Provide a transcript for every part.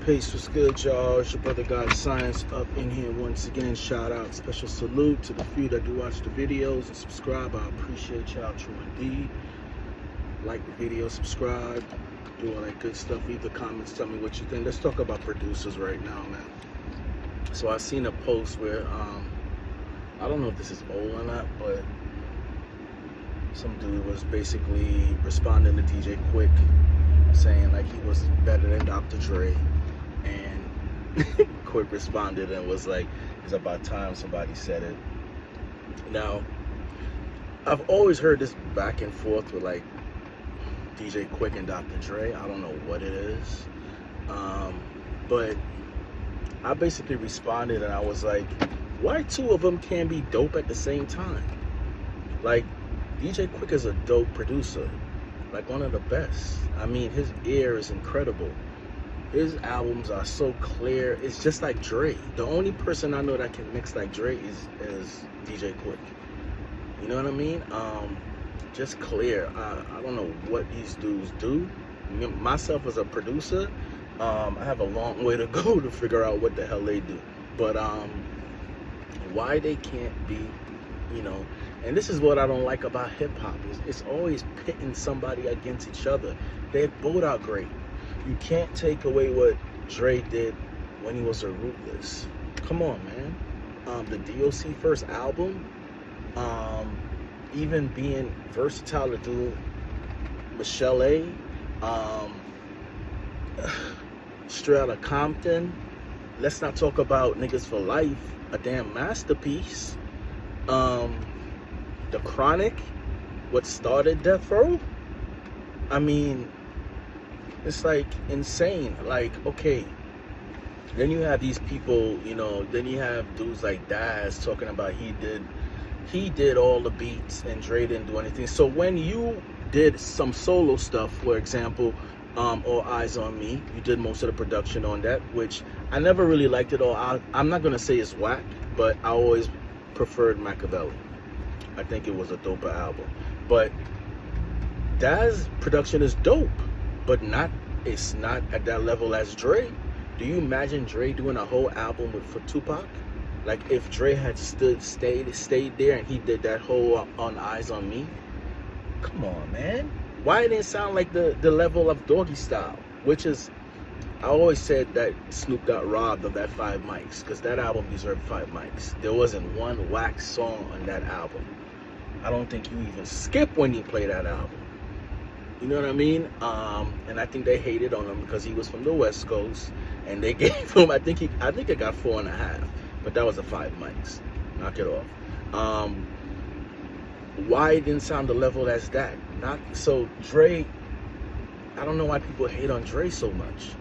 Peace, what's good, y'all? It's your brother God Science up in here once again. Shout out, special salute to the few that do watch the videos and subscribe. I appreciate y'all true indeed. Like the video, subscribe, do all that good stuff. Leave the comments, tell me what you think. Let's talk about producers right now, man. So I seen a post where I don't know if this is old or not, but some dude was basically responding to DJ Quik, saying like he was better than Dr. Dre, and Quik responded and was like, it's about time somebody said it. Now, I've always heard this back and forth with like DJ Quik and Dr. Dre. I don't know what it is, but I basically responded and I was like, why two of them can't be dope at the same time? Like, DJ Quik is a dope producer, like one of the best. I mean, his ear is incredible. His albums are so clear. It's just like Dre. The only person I know that can mix like Dre is DJ Quik. You know what I mean? Just clear. I don't know what these dudes do. Myself as a producer, I have a long way to go to figure out what the hell they do. But why they can't be, you know, and this is what I don't like about hip-hop, is it's always pitting somebody against each other. They both are great. You can't take away what Dre did when he was a Ruthless. Come on, man. The DOC first album, even being versatile to do Michelle A, Straight Outta Compton, let's not talk about Niggas for Life, a damn masterpiece. The Chronic, what started Death Row. I mean, it's like insane. Like, okay, then you have these people, you know, then you have dudes like Daz talking about he did all the beats and Dre didn't do anything. So when you did some solo stuff, for example, All Eyes on Me, you did most of the production on that, which I never really liked it all. I'm not gonna say it's whack, but I always preferred Machiavelli. I think it was a doper album. But Daz's production is dope, but it's not at that level as Dre. Do you imagine Dre doing a whole album for Tupac? Like if Dre had stayed there and he did that whole On Eyes on Me? Come on, man. Why didn't it sound like the level of Doggy Style? Which is, I always said that Snoop got robbed of that 5 mics, because that album deserved 5 mics. There wasn't one wax song on that album. I don't think you even skip when you play that album. You know what I mean? And I think they hated on him because he was from the West Coast, and they gave him, I think it got 4.5, but that was a 5 mics. Knock it off. Why it didn't sound the level as that? Not so Dre. I don't know why people hate on Dre so much.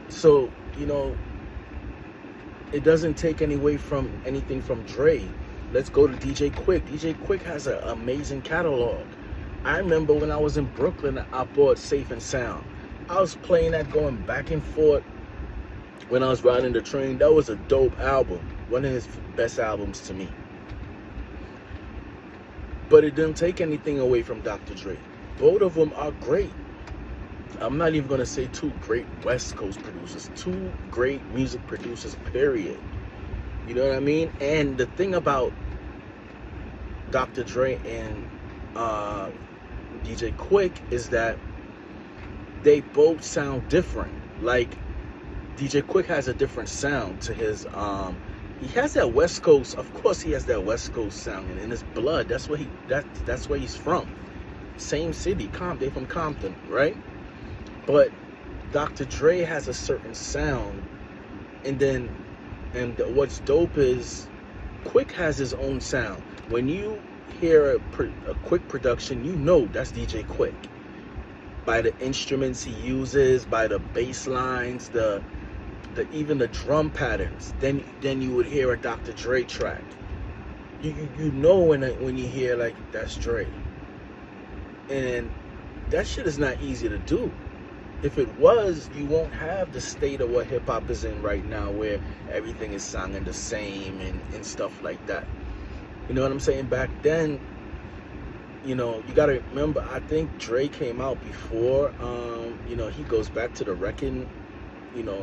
So, you know, it doesn't take anything from Dre. Let's go to DJ Quik. DJ Quik has an amazing catalog. I remember when I was in Brooklyn, I bought Safe and Sound. I was playing that going back and forth when I was riding the train. That was a dope album. One of his best albums to me. But it didn't take anything away from Dr. Dre. Both of them are great. I'm not even going to say two great West Coast producers. Two great music producers, period. You know what I mean? And the thing about Dr. Dre and DJ Quik is that they both sound different. Like, DJ Quik has a different sound to his, he has that West Coast, of course he has that West Coast sound in his blood. That's where he's from. Same city, they from Compton, right? But Dr. Dre has a certain sound, and what's dope is Quik has his own sound. When you hear a Quik production, you know that's DJ Quik. By the instruments he uses, by the bass lines, even the drum patterns. Then you would hear a Dr. Dre track. You know when you hear like that's Dre. And that shit is not easy to do. If it was, you won't have the state of what hip-hop is in right now, where everything is sounding the same and stuff like that. You know what I'm saying? Back then, you know, you gotta remember, I think Dre came out before, you know, he goes back to the Wrecking you know,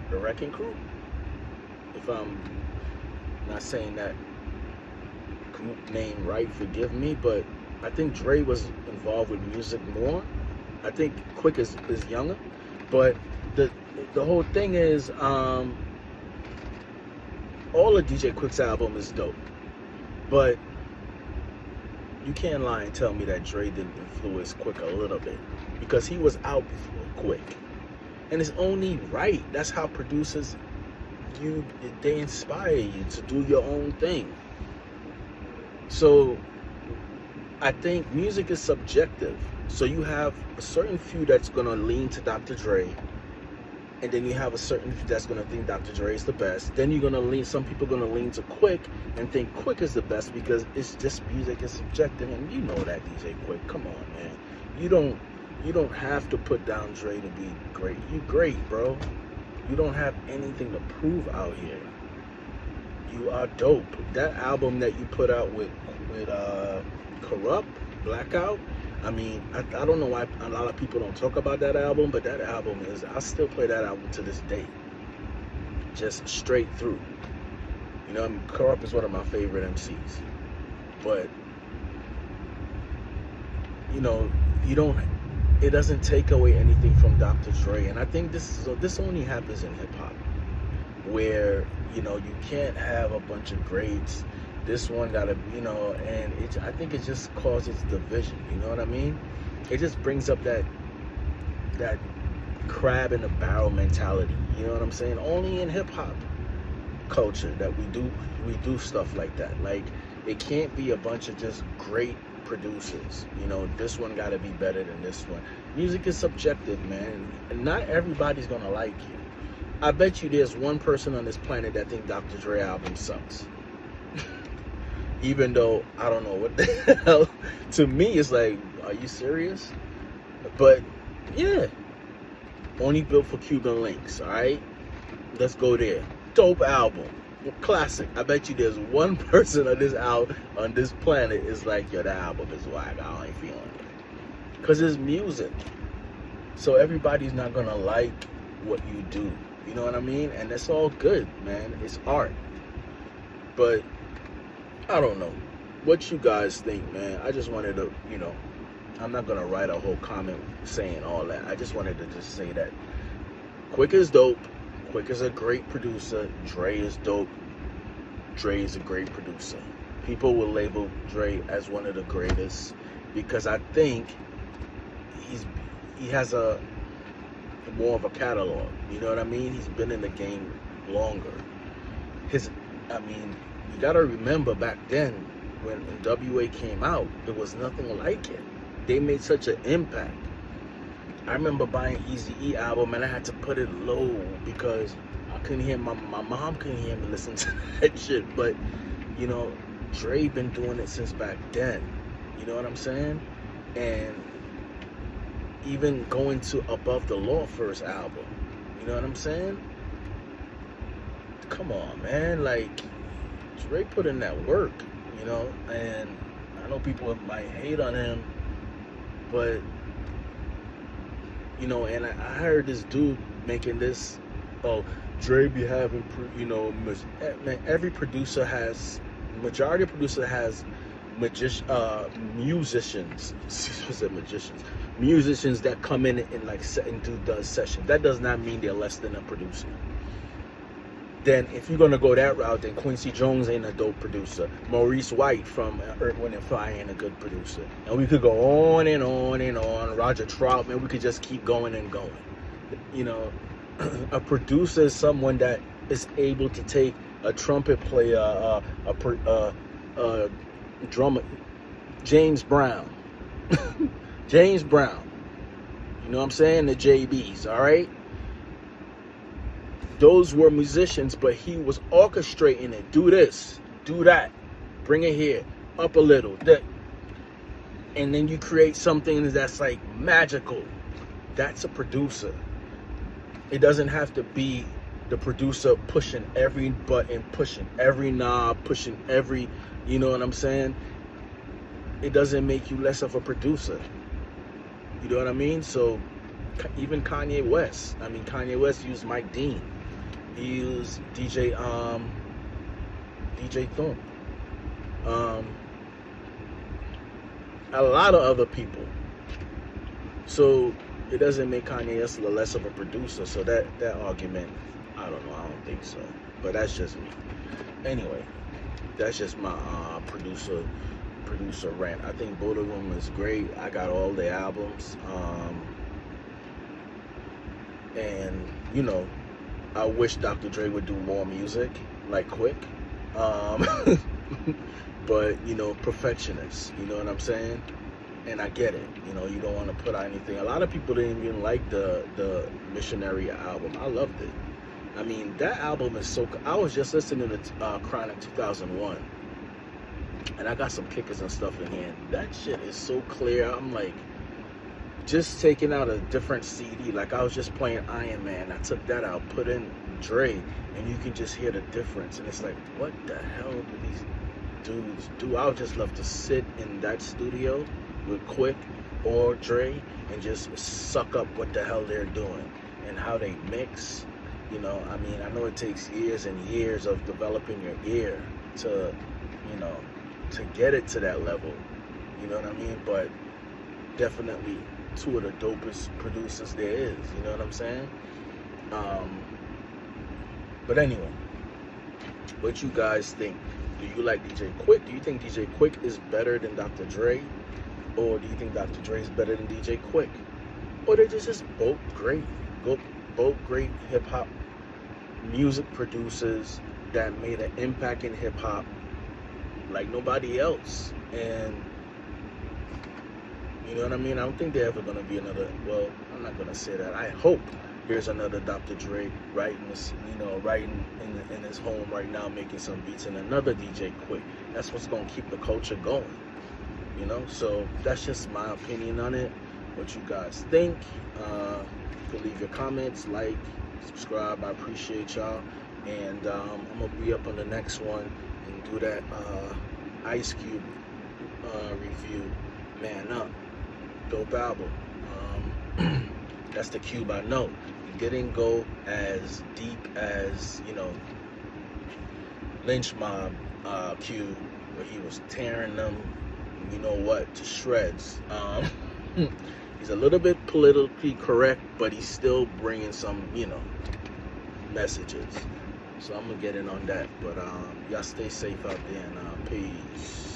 the Wrecking Crew. If I'm not saying that group name right, forgive me, but I think Dre was involved with music more. I think Quik is younger, but the the whole thing is, all of DJ Quick's album is dope, but you can't lie and tell me that Dre didn't influence Quik a little bit, because he was out before Quik, and it's only right. That's how producers, they inspire you to do your own thing. So I think music is subjective. So you have a certain few that's gonna lean to Dr. Dre, and then you have a certain few that's gonna think Dr. Dre is the best. Then you're gonna lean. Some people are gonna lean to Quik and think Quik is the best because it's just music is subjective, and you know that, DJ Quik. Come on, man. You don't have to put down Dre to be great. You great, bro. You don't have anything to prove out here. You are dope. That album that you put out with Corrupt, Blackout, I mean, I don't know why a lot of people don't talk about that album, but that album is, I still play that album to this day. Just straight through. You know, I mean, Corrupt is one of my favorite MCs. But, you know, it doesn't take away anything from Dr. Dre. And I think this only happens in hip hop, where, you know, you can't have a bunch of greats. This one gotta, you know, and I think it just causes division. You know what I mean? It just brings up that crab in the barrel mentality. You know what I'm saying? Only in hip hop culture that we do stuff like that. Like, it can't be a bunch of just great producers. You know, this one gotta be better than this one. Music is subjective, man, and not everybody's gonna like you. I bet you there's one person on this planet that think Dr. Dre album sucks. Even though I don't know what the hell. To me, it's like, are you serious? But yeah, only built for Cuban links. All right, let's go there. Dope album, classic. I bet you there's one person on this planet is like, yo, that album is whack. I ain't feeling it, cause it's music. So everybody's not gonna like what you do. You know what I mean? And that's all good, man. It's art. But I don't know what you guys think, man. I just wanted to, you know, I'm not gonna write a whole comment saying all that. I just wanted to just say that Quik is dope. Quik is a great producer. Dre is dope. Dre is a great producer. People will label Dre as one of the greatest because I think he has a more of a catalog. You know what I mean? He's been in the game longer. You gotta remember back then when NWA came out, there was nothing like it. They made such an impact. I remember buying Eazy-E album and I had to put it low because I couldn't hear my mom couldn't hear me listen to that shit. But you know, Dre been doing it since back then. You know what I'm saying? And even going to Above the Law first album. You know what I'm saying? Come on, man. Like, Dre put in that work, you know, and I know people might hate on him, but, you know, and I heard this dude making this, oh, Dre be having, you know, every producer has, majority of producer has musicians, I said magicians, musicians that come in and like and do sessions. That does not mean they're less than a producer. Then if you're gonna go that route, then Quincy Jones ain't a dope producer. Maurice White from Earth, Wind and Fire ain't a good producer. And we could go on and on and on. Roger Troutman, we could just keep going and going. You know, a producer is someone that is able to take a trumpet player, a drummer, James Brown. James Brown. You know what I'm saying? The JBs, all right? Those were musicians, but he was orchestrating it. Do this, do that, bring it here, up a little, that, and then you create something that's like magical. That's a producer. It doesn't have to be the producer pushing every button, pushing every knob, pushing every, you know what I'm saying? It doesn't make you less of a producer. You know what I mean? So even Kanye West. I mean, Kanye West used Mike Dean. He used DJ Thump. A lot of other people. So it doesn't make Kanye West less of a producer. So that argument, I don't know. I don't think so. But that's just me. Anyway, that's just my producer rant. I think both of them is great. I got all the albums. And you know, I wish Dr. Dre would do more music like Quik. But you know, perfectionist. You know what I'm saying? And I get it. You know, you don't want to put out anything. A lot of people didn't even like the Missionary album. I loved it. I mean, that album is so. I was just listening to Chronic 2001, and I got some kickers and stuff in here. That shit is so clear. I'm like, just taking out a different CD. Like I was just playing Iron Man. I took that out, put in Dre, and you can just hear the difference. And it's like, what the hell do these dudes do? I would just love to sit in that studio with Quik or Dre and just suck up what the hell they're doing and how they mix. You know, I mean, I know it takes years and years of developing your ear to, you know, to get it to that level. You know what I mean? But definitely two of the dopest producers there is. You know what I'm saying? But anyway, what you guys think? Do you like DJ Quik? Do you think DJ Quik is better than Dr. Dre? Or do you think Dr. Dre is better than DJ Quik? Or they're just both great. Both great hip-hop music producers that made an impact in hip-hop like nobody else. And you know what I mean? I don't think there's ever going to be another, well, I'm not going to say that. I hope there's another Dr. Dre writing this, you know, writing in his home right now, making some beats, and another DJ Quik. That's what's going to keep the culture going, you know? So that's just my opinion on it. What you guys think. You can leave your comments, like, subscribe. I appreciate y'all. And I'm going to be up on the next one and do that Ice Cube review. Man Up. Dope album. That's the Cube I know. It didn't go as deep as, you know, Lynch Mob Cube, where he was tearing them, you know what, to shreds. He's a little bit politically correct, but he's still bringing some, you know, messages. So I'm gonna get in on that. But y'all stay safe out there, and peace.